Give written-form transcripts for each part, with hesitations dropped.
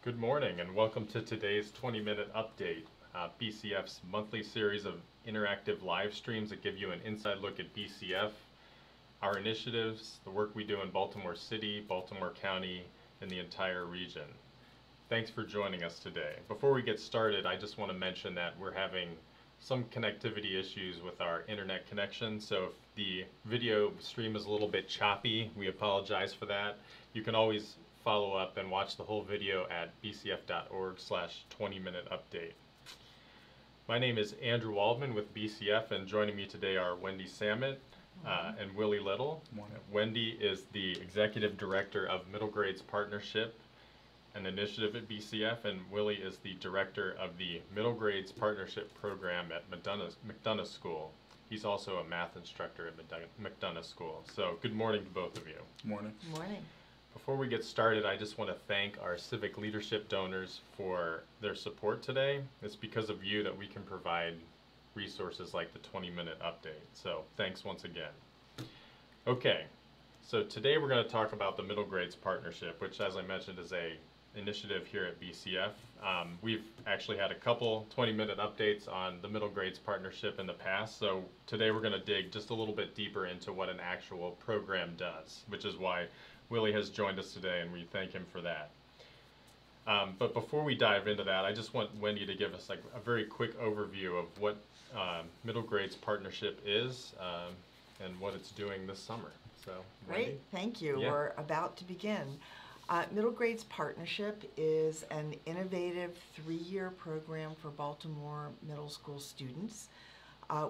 Good morning and welcome to today's 20-minute update, BCF's monthly series of interactive live streams that give you an inside look at BCF, our initiatives, the work we do in Baltimore City, Baltimore County, and the entire region. Thanks for joining us today. Before we get started, I just want to mention that we're having some connectivity issues with our internet connection, so if the video stream is a little bit choppy, we apologize for that. You can always follow up and watch the whole video at bcf.org/20-minute-update. My name is Andrew Waldman with BCF, and joining me today are Wendy Samet and Willie Little. Morning. Wendy is the Executive Director of Middle Grades Partnership, an initiative at BCF, and Willie is the Director of the Middle Grades Partnership Program at McDonough School. He's also a math instructor at McDonough School. So good morning to both of you. Morning. Morning. Before we get started, I just want to thank our civic leadership donors for their support today. It's because of you that we can provide resources like the 20-minute update. So thanks once again. Okay, so today we're going to talk about the Middle Grades Partnership, which, as I mentioned, is a initiative here at BCF. We've actually had a couple 20-minute updates on the Middle Grades Partnership in the past, so today we're going to dig just a little bit deeper into what an actual program does, which is why Willie has joined us today, and we thank him for that. But before we dive into that, I just want Wendy to give us like a very quick overview of what Middle Grades Partnership is and what it's doing this summer. So, Wendy? Great, thank you. Yeah. We're about to begin. Middle Grades Partnership is an innovative 3-year program for Baltimore middle school students.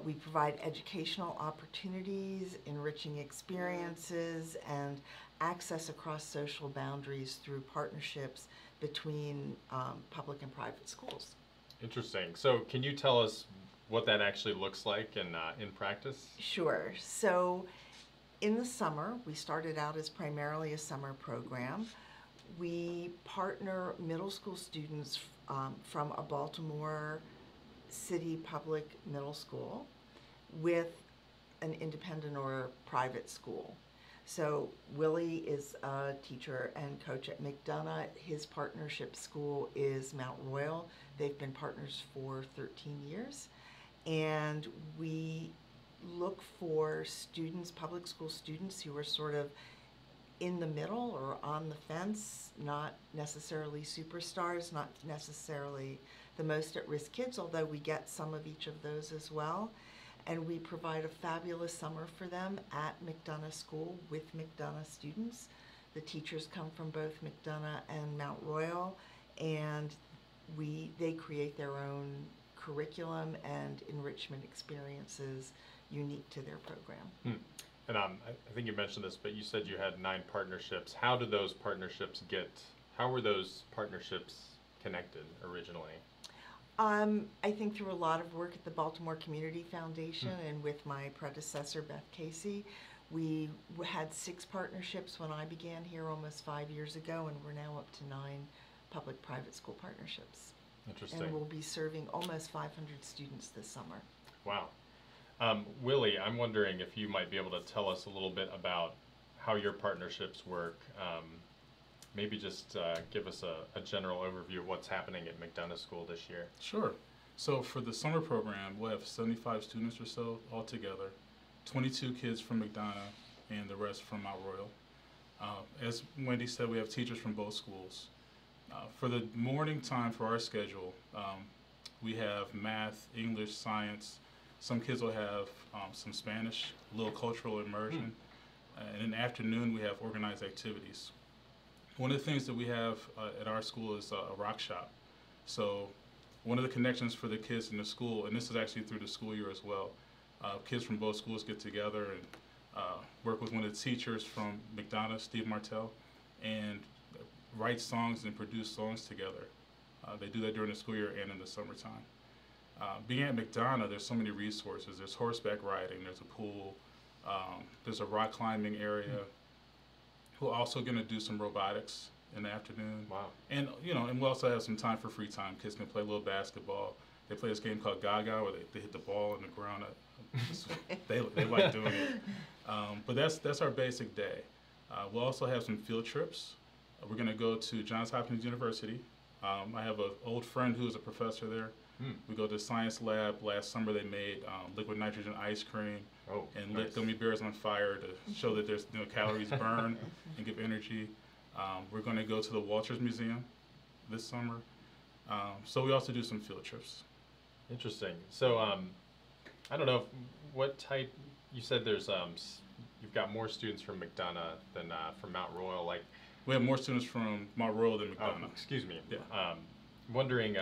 We provide educational opportunities, enriching experiences, and access across social boundaries through partnerships between public and private schools. Interesting. So can you tell us what that actually looks like in practice? Sure. So in the summer, we started out as primarily a summer program. We partner middle school students from a Baltimore City public middle school with an independent or private school. So Willie is a teacher and coach at McDonough. His partnership school is Mount Royal. They've been partners for 13 years. And we look for students, public school students, who are sort of in the middle or on the fence, not necessarily superstars, not necessarily the most at-risk kids, although we get some of each of those as well. And we provide a fabulous summer for them at McDonough School with McDonough students. The teachers come from both McDonough and Mount Royal, and they create their own curriculum and enrichment experiences unique to their program. And I think you mentioned this, but you said you had 9 partnerships. How were those partnerships connected originally? I think through a lot of work at the Baltimore Community Foundation and with my predecessor, Beth Casey. We had 6 partnerships when I began here almost 5 years ago, and we're now up to 9 public-private school partnerships. Interesting. And we'll be serving almost 500 students this summer. Wow. Willie, I'm wondering if you might be able to tell us a little bit about how your partnerships work. Maybe just give us a general overview of what's happening at McDonough School this year. Sure. So for the summer program, we'll have 75 students or so altogether, 22 kids from McDonough and the rest from Mount Royal. As Wendy said, we have teachers from both schools. For the morning time for our schedule, we have math, English, science. Some kids will have some Spanish, a little cultural immersion. And in the afternoon, we have organized activities. One of the things that we have at our school is a rock shop. So one of the connections for the kids in the school, and this is actually through the school year as well, kids from both schools get together and work with one of the teachers from McDonough, Steve Martell, and write songs and produce songs together. They do that during the school year and in the summertime. Being at McDonough, there's so many resources. There's horseback riding, there's a pool, there's a rock climbing area. We're also going to do some robotics in the afternoon. Wow. And and we also have some time for free time. Kids can play a little basketball. They play this game called Gaga, where they hit the ball in the ground. They like doing it. But that's our basic day. We'll also have some field trips. We're going to go to Johns Hopkins University I have an old friend who's a professor there. We go to the science lab. Last summer they made liquid nitrogen ice cream and lit gummy bears on fire to show that there's calories burn and give energy. We're going to go to the Walters Museum this summer. So we also do some field trips. Interesting. So I don't know what type. You said there's you've got more students from McDonough than from Mount Royal. Like we have more students from Mount Royal than McDonough. Excuse me. Yeah. Wondering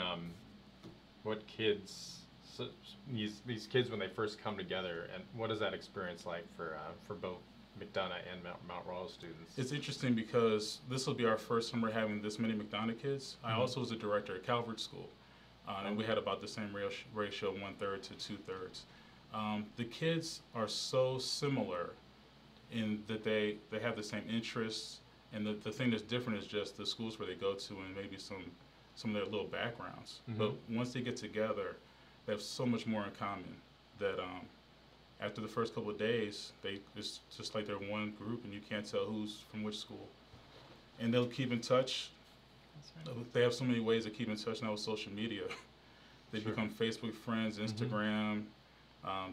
what kids, so these kids when they first come together, and what is that experience like for both McDonough and Mount Royal students? It's interesting because this will be our first summer having this many McDonough kids. I also was a director at Calvert School, and we had about the same ratio, 1/3 to 2/3. The kids are so similar in that they have the same interests, and the thing that's different is just the schools where they go to and maybe some of their little backgrounds. But once they get together, they have so much more in common that after the first couple of days, it's just like they're one group and you can't tell who's from which school. And they'll keep in touch. That's right. They have so many ways to keep in touch now with social media. They become Facebook friends, Instagram.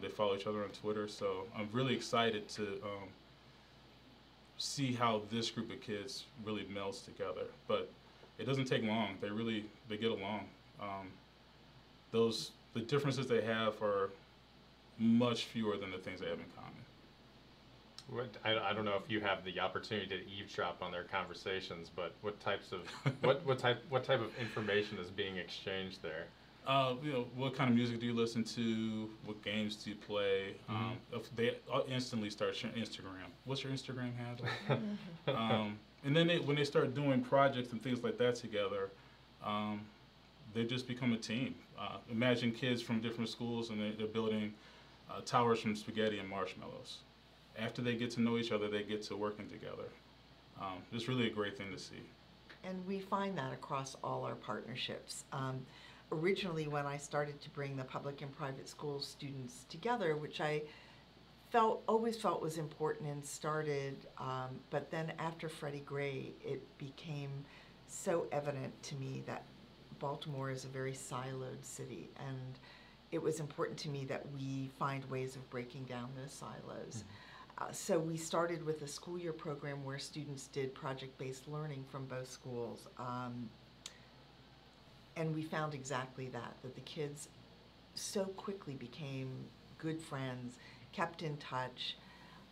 They follow each other on Twitter. So I'm really excited to see how this group of kids really melds together. But it doesn't take long. They get along. The differences they have are much fewer than the things they have in common. I don't know if you have the opportunity to eavesdrop on their conversations, but what types of what type of information is being exchanged there? What kind of music do you listen to? What games do you play? If they instantly start sharing Instagram. What's your Instagram handle? And then when they start doing projects and things like that together, they just become a team. Imagine kids from different schools and they're building towers from spaghetti and marshmallows. After they get to know each other, they get to working together. It's really a great thing to see. And we find that across all our partnerships. Originally, when I started to bring the public and private school students together, which I always felt was important and started, but then after Freddie Gray, it became so evident to me that Baltimore is a very siloed city, and it was important to me that we find ways of breaking down those silos. So we started with a school year program where students did project-based learning from both schools. And we found exactly that the kids so quickly became good friends, kept in touch,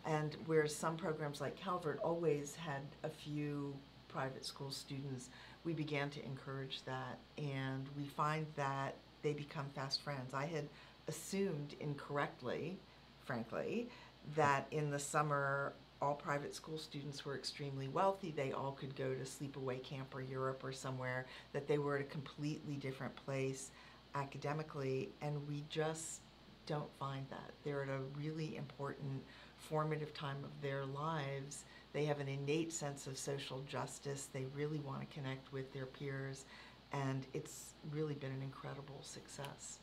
and whereas some programs like Calvert always had a few private school students, we began to encourage that, and we find that they become fast friends. I had assumed incorrectly, frankly, that in the summer all private school students were extremely wealthy. They all could go to sleepaway camp or Europe or somewhere, that they were at a completely different place academically, and we just don't find that. They're at a really important formative time of their lives. They have an innate sense of social justice. They really want to connect with their peers, and it's really been an incredible success.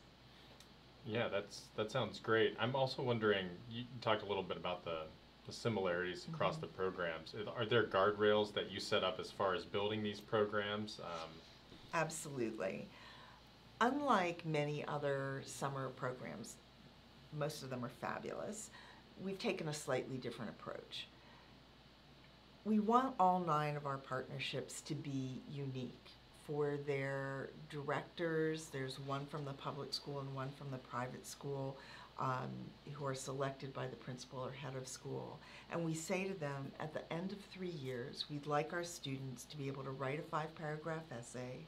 Yeah, that sounds great. I'm also wondering, you talked a little bit about the similarities across the programs. Are there guardrails that you set up as far as building these programs? Absolutely. Unlike many other summer programs, most of them are fabulous, we've taken a slightly different approach. We want all 9 of our partnerships to be unique. For their directors, there's one from the public school and one from the private school, who are selected by the principal or head of school. And we say to them, at the end of 3 years, we'd like our students to be able to write a 5-paragraph essay,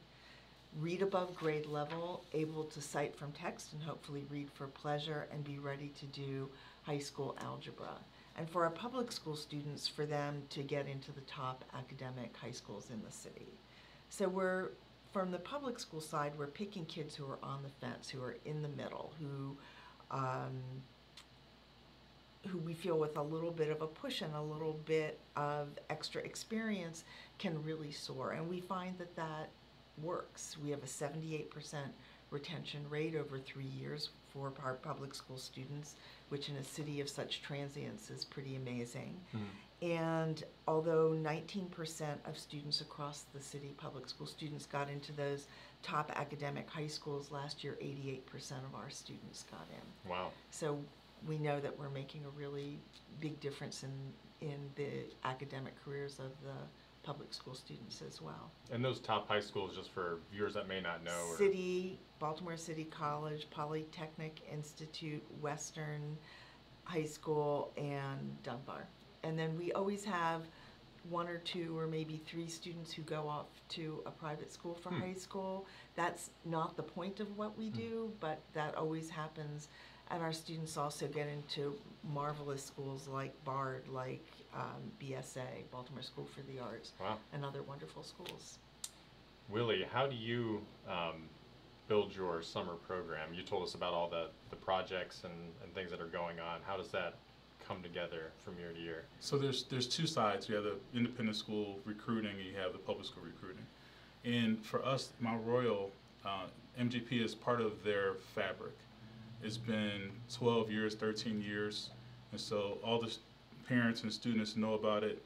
read above grade level, able to cite from text and hopefully read for pleasure, and be ready to do high school algebra. And for our public school students, for them to get into the top academic high schools in the city. So from the public school side, we're picking kids who are on the fence, who are in the middle, who we feel with a little bit of a push and a little bit of extra experience can really soar. And we find that works. We have a 78% retention rate over 3 years for our public school students, which in a city of such transients is pretty amazing. And although 19% of students across the city, public school students, got into those top academic high schools last year, 88% of our students got in. Wow. So we know that we're making a really big difference in the academic careers of the public school students as well. And those top high schools, just for viewers that may not know. City, Baltimore City College, Polytechnic Institute, Western High School, and Dunbar. And then we always have 1 or 2 or maybe 3 students who go off to a private school for high school. That's not the point of what we do, but that always happens. And our students also get into marvelous schools like BARD, like BSA, Baltimore School for the Arts, Wow. and other wonderful schools. Willie, how do you build your summer program? You told us about all the projects and things that are going on. How does that come together from year to year? So there's 2 sides. You have the independent school recruiting, and you have the public school recruiting. And for us, Mount Royal, MGP is part of their fabric. It's been 12 years, 13 years, and so all the parents and students know about it.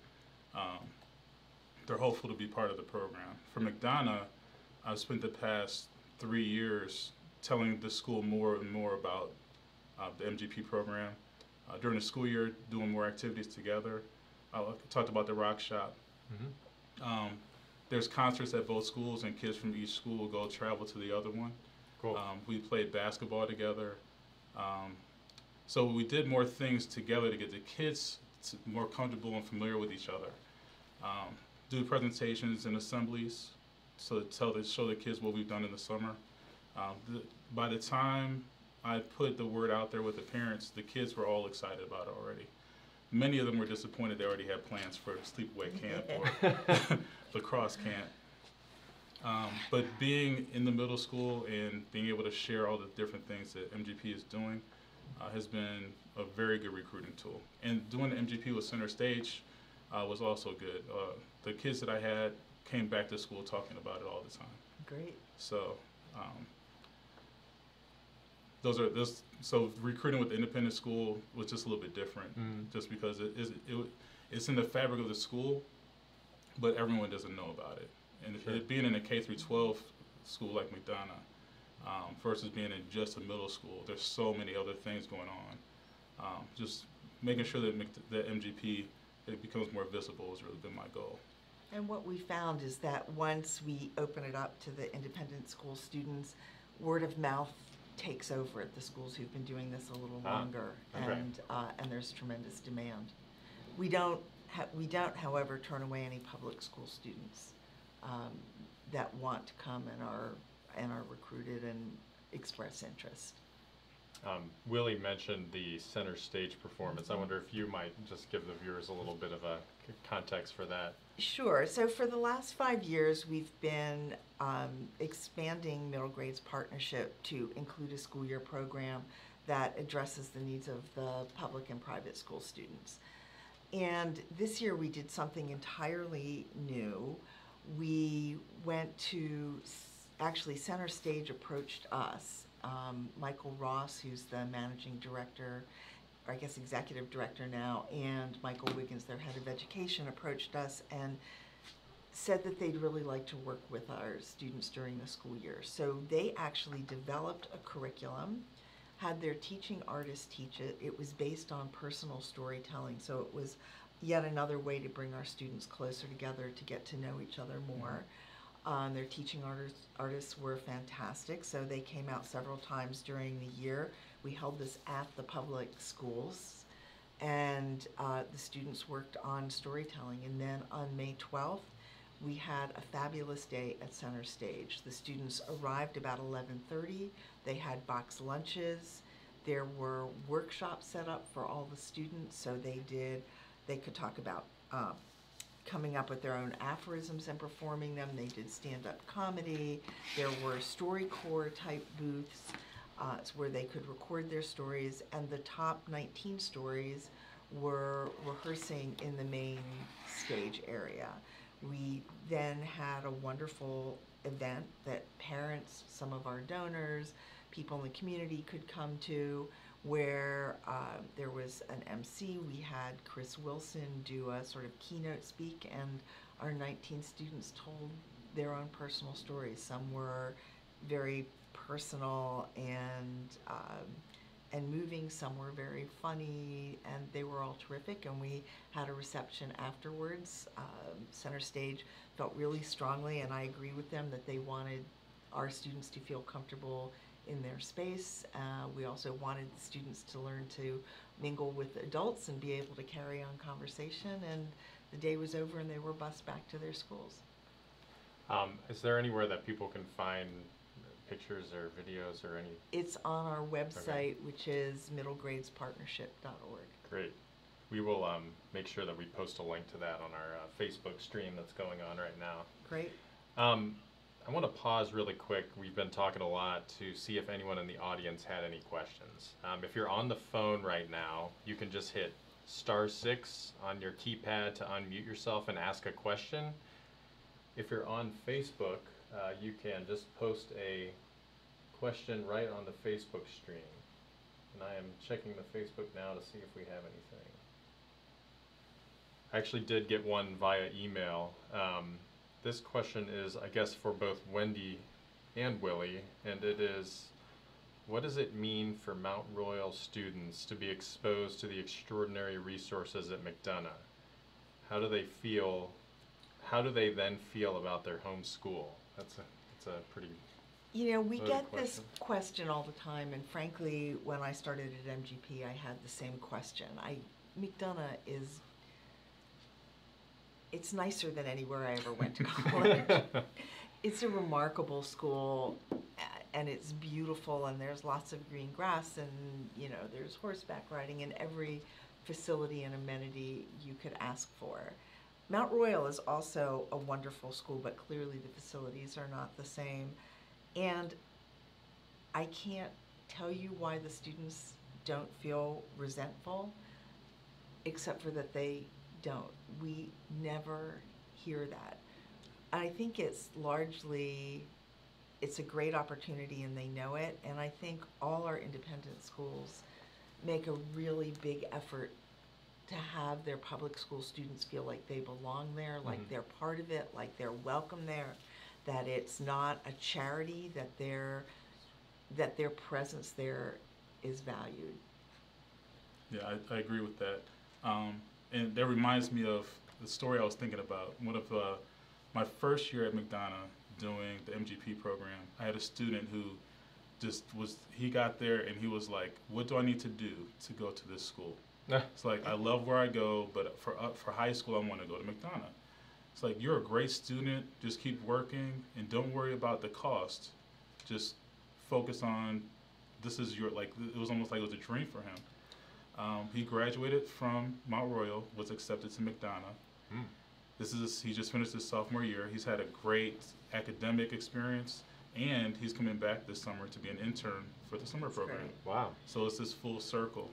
They're hopeful to be part of the program. For McDonough, I've spent the past 3 years telling the school more and more about the MGP program. During the school year, doing more activities together. I talked about the Rock Shop. There's concerts at both schools, and kids from each school will go travel to the other one. Cool. We played basketball together. So we did more things together to get the kids more comfortable and familiar with each other. Do presentations and assemblies, so show the kids what we've done in the summer. By the time I put the word out there with the parents, the kids were all excited about it already. Many of them were disappointed they already had plans for sleepaway camp or lacrosse camp. But being in the middle school and being able to share all the different things that MGP is doing has been a very good recruiting tool. And doing the MGP with Center Stage was also good. The kids that I had came back to school talking about it all the time. Great. So so recruiting with the independent school was just a little bit different, just because it's in the fabric of the school, but everyone doesn't know about it. And it being in a K-12 school like McDonough versus being in just a middle school, there's so many other things going on. Just making sure that MGP it becomes more visible has really been my goal. And what we found is that once we open it up to the independent school students, word of mouth takes over at the schools who've been doing this a little longer, okay. And there's tremendous demand. We don't, however, turn away any public school students that want to come and are recruited and express interest. Willie mentioned the Center Stage performance. I wonder if you might just give the viewers a little bit of a context for that. Sure. So for the last 5 years, we've been expanding middle grades partnership to include a school year program that addresses the needs of the public and private school students. And this year we did something entirely new. We went to, actually Center Stage approached us. Michael Ross, who's the managing director, or I guess executive director now, and Michael Wiggins, their head of education, approached us and said that they'd really like to work with our students during the school year. So they actually developed a curriculum, had their teaching artists teach it. It was based on personal storytelling, so it was yet another way to bring our students closer together to get to know each other more. Their teaching artists were fantastic, so they came out several times during the year. We held this at the public schools, and the students worked on storytelling. And then on May 12th, we had a fabulous day at Center Stage. The students arrived about 11:30. They had box lunches. There were workshops set up for all the students, so they could talk about coming up with their own aphorisms and performing them. They did stand-up comedy. There were StoryCorps type booths where they could record their stories, and the top 19 stories were rehearsing in the main stage area. We then had a wonderful event that parents, some of our donors, people in the community could come to, where there was an MC. We had Chris Wilson do a sort of keynote speak, and our 19 students told their own personal stories. Some were very personal and moving, some were very funny, and they were all terrific. And we had a reception afterwards. Center Stage felt really strongly, and I agree with them, that they wanted our students to feel comfortable in their space. We also wanted the students to learn to mingle with adults and be able to carry on conversation, and the day was over and they were bused back to their schools. Is there anywhere that people can find pictures or videos or any? It's on our website, Okay. which is middlegradespartnership.org. Great. We will make sure that we post a link to that on our Facebook stream that's going on right now. Great. I want to pause really quick. We've been talking a lot to see if anyone in the audience had any questions. If you're on the phone right now, you can just hit *6 on your keypad to unmute yourself and ask a question. If you're on Facebook, you can just post a question right on the Facebook stream. And I am checking the Facebook now to see if we have anything. I actually did get one via email. This question is, I guess, for both Wendy and Willie, and it is, what does it mean for Mount Royal students to be exposed to the extraordinary resources at McDonough? How do they feel? How do they then feel about their home school? That's a pretty. You know, we loaded get this question. question all the time, and frankly, when I started at MGP, I had the same question. McDonough is, it's nicer than anywhere I ever went to college. It's a remarkable school, and it's beautiful, and there's lots of green grass, and you know, there's horseback riding in every facility and amenity you could ask for. Mount Royal is also a wonderful school, but clearly the facilities are not the same. And I can't tell you why the students don't feel resentful, except for that they don't. We never hear that. I think it's largely, it's a great opportunity and they know it, and I think all our independent schools make a really big effort to have their public school students feel like they belong there, like they're part of it, like they're welcome there, that it's not a charity, that their presence there is valued. Yeah, I agree with that. And that reminds me of the story I was thinking about. One of my first year at McDonough doing the MGP program, I had a student who he got there and he was like, what do I need to do to go to this school? It's like, I love where I go, but for high school, I want to go to McDonough. It's like, you're a great student, just keep working, and don't worry about the cost. Just focus on, this is your, like, it was almost like it was a dream for him. He graduated from Mount Royal, was accepted to McDonough. He just finished his sophomore year. He's had a great academic experience, and he's coming back this summer to be an intern for the summer program. great. Wow. So it's this full circle.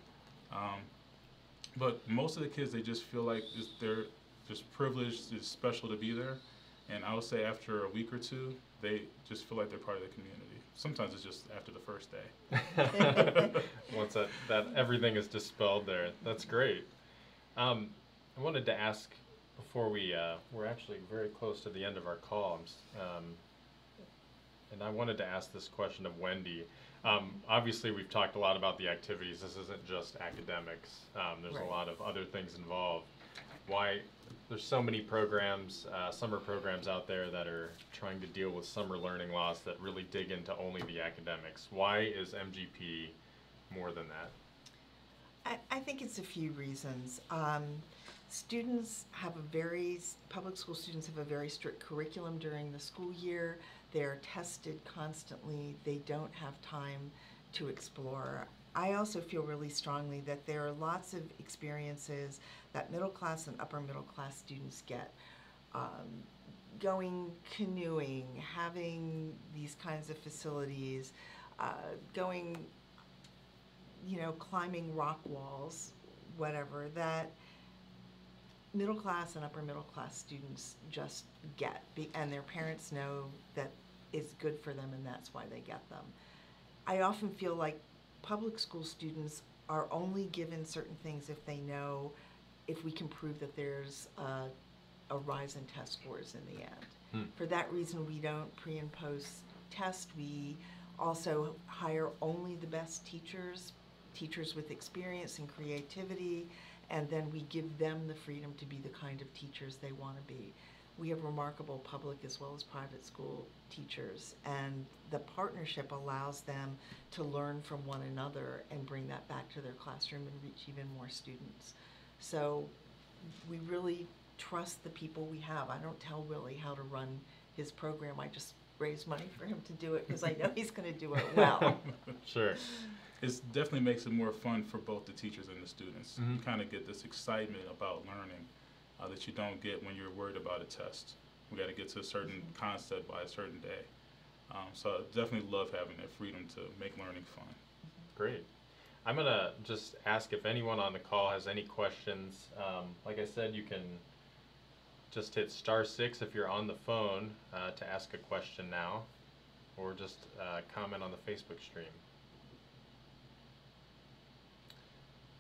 But most of the kids, they just feel like they're just privileged, it's special to be there. And I would say after a week or two, they just feel like they're part of the community. Sometimes it's just after the first day. Once that everything is dispelled there, that's great. I wanted to ask before we're actually very close to the end of our call, and I wanted to ask this question of Wendy. Obviously, we've talked a lot about the activities. This isn't just academics. There's Right. a lot of other things involved. Why there's so many programs, summer programs out there that are trying to deal with summer learning loss that really dig into only the academics. Why is MGP more than that? I think it's a few reasons. Public school students have a very strict curriculum during the school year. They're tested constantly. They don't have time to explore. I also feel really strongly that there are lots of experiences that middle class and upper middle class students get. Going canoeing, having these kinds of facilities, going, climbing rock walls, whatever, that middle class and upper middle class students just get, and their parents know that it's good for them and that's why they get them. I often feel like public school students are only given certain things if they know, if we can prove that there's a rise in test scores in the end. For that reason, we don't pre and post test. We also hire only the best teachers, teachers with experience and creativity, and then we give them the freedom to be the kind of teachers they want to be. We have remarkable public as well as private school teachers, and the partnership allows them to learn from one another and bring that back to their classroom and reach even more students. So we really trust the people we have. I don't tell Willie how to run his program. I just raise money for him to do it because I know he's going to do it well. Sure. It definitely makes it more fun for both the teachers and the students. Mm-hmm. You kind of get this excitement about learning that you don't get when you're worried about a test. We got to get to a certain concept by a certain day. So I definitely love having that freedom to make learning fun. Great. I'm going to just ask if anyone on the call has any questions. Like I said, you can just hit *6 if you're on the phone to ask a question now, or just comment on the Facebook stream.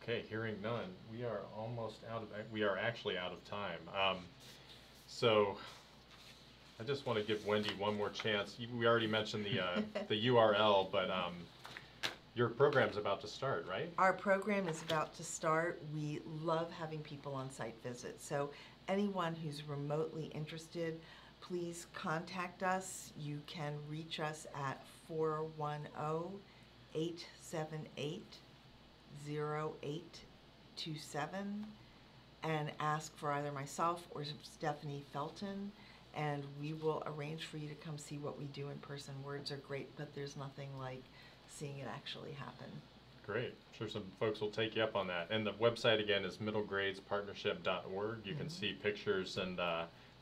Okay, hearing none, we are almost we are actually out of time. So I just want to give Wendy one more chance. We already mentioned the URL, but your program's about to start, right? Our program is about to start. We love having people on site visits. So anyone who's remotely interested, please contact us. You can reach us at 410-878-0827 and ask for either myself or Stephanie Felton, and we will arrange for you to come see what we do in person. Words are great, but there's nothing like seeing it actually happen. Great. I'm sure some folks will take you up on that. And the website again is middlegradespartnership.org. You can see pictures and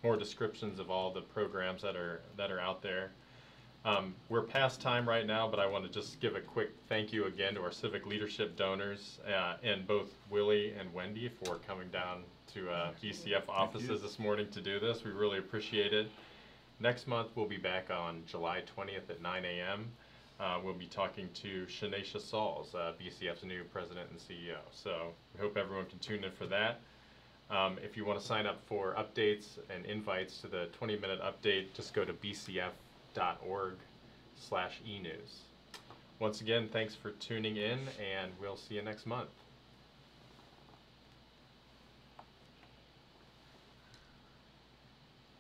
more descriptions of all the programs that are out there. We're past time right now, but I want to just give a quick thank you again to our civic leadership donors and both Willie and Wendy for coming down to BCF offices this morning to do this. We really appreciate it. Next month we'll be back on July 20th at 9 a.m. We'll be talking to Shanesha Sauls, BCF's new president and CEO. So we hope everyone can tune in for that. If you want to sign up for updates and invites to the 20-minute update, just go to bcf.org/enews. Once again, thanks for tuning in, and we'll see you next month.